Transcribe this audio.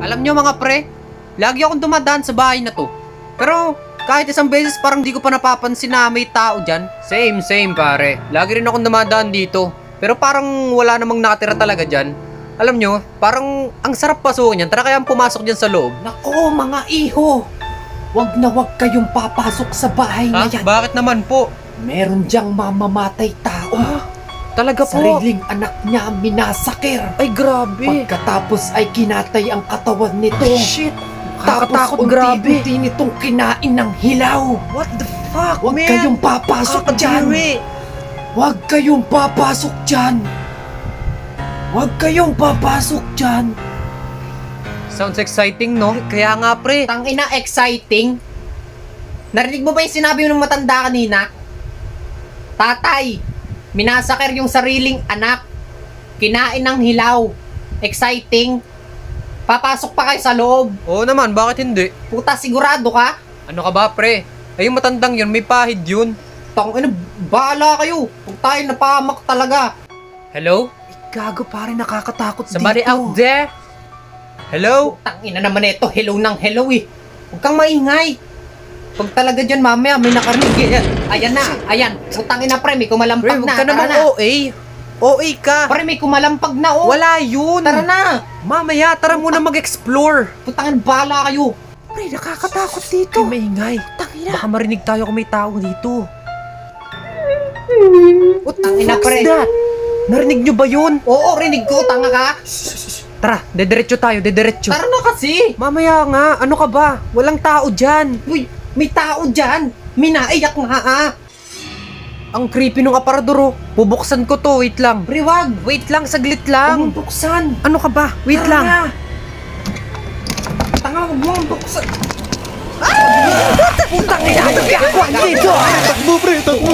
Alam nyo mga pre, lagi akong dumadaan sa bahay na to. Pero kahit isang beses parang di ko pa napapansin na may tao dyan. Same pare. Lagi rin akong dumadaan dito. Pero parang wala namang nakatira talaga dyan. Alam nyo, parang ang sarap pasukin yan. Tara kayang pumasok dyan sa loob. Nako mga iho, wag na wag kayong papasok sa bahay na yan. Bakit naman po? Meron diyang mamamatay tao. Talaga po? Sariling anak niya minasakir. Ay grabe. Pagkatapos ay kinatay ang katawan nito. Shit. Tapos Nakakatakot, grabe. unti-unti nitong kinain ng hilaw. What the fuck, Huwag man? kayong papasok dyan. Huwag kayong papasok dyan. Huwag kayong papasok dyan. Sounds exciting, no? Kaya nga, pre. Tangina, exciting. Narinig mo ba yung sinabi ng matanda kanina? Tatay, minasakir yung sariling anak. Kinain ng hilaw. Exciting. Papasok pa kayo sa loob. Oo naman, bakit hindi? Puta, sigurado ka? Ano ka ba, pre? Ay, yung matandang yun, may pahid yun. Tangina, bahala kayo. Huwag tayo napahamak talaga. Hello? Gago pare, nakakatakot Somebody dito. out there? Hello? Tangina naman ito, hello ng hello eh. Huwag kang maingay. Pag talaga dyan mamaya may nakarinig. Ayan na, ayan. Putangina pre, may kumalampag Pre, huwag na. ka naman na. OA. OA ka. Pre, may kumalampag na oh. Wala yun. Tara na. Mamaya, tara muna mag-explore. Putangin, bahala kayo. Pre, nakakatakot dito. Ay, maingay. Tangina. Baka marinig tayo kung may tao dito. Putangina pre. that? Narinig nyo ba yun? Oo, rinig ko, tanga ka. Tara, dediretso tayo, dediretso. Tara na kasi. Mamaya nga, ano ka ba? Walang tao dyan. Uy, may tao dyan. Minaiyak nga ah. Ang creepy nung aparador, oh. Bubuksan ko to, wait lang. Pre, wag. Wait lang, saglit lang. Huwag mong buksan. Ano ka ba? Wait Tara lang. na. Tanga, huwag mong buksan. Putang ina, nagkakakuan dito. Takbo, pre, takbo.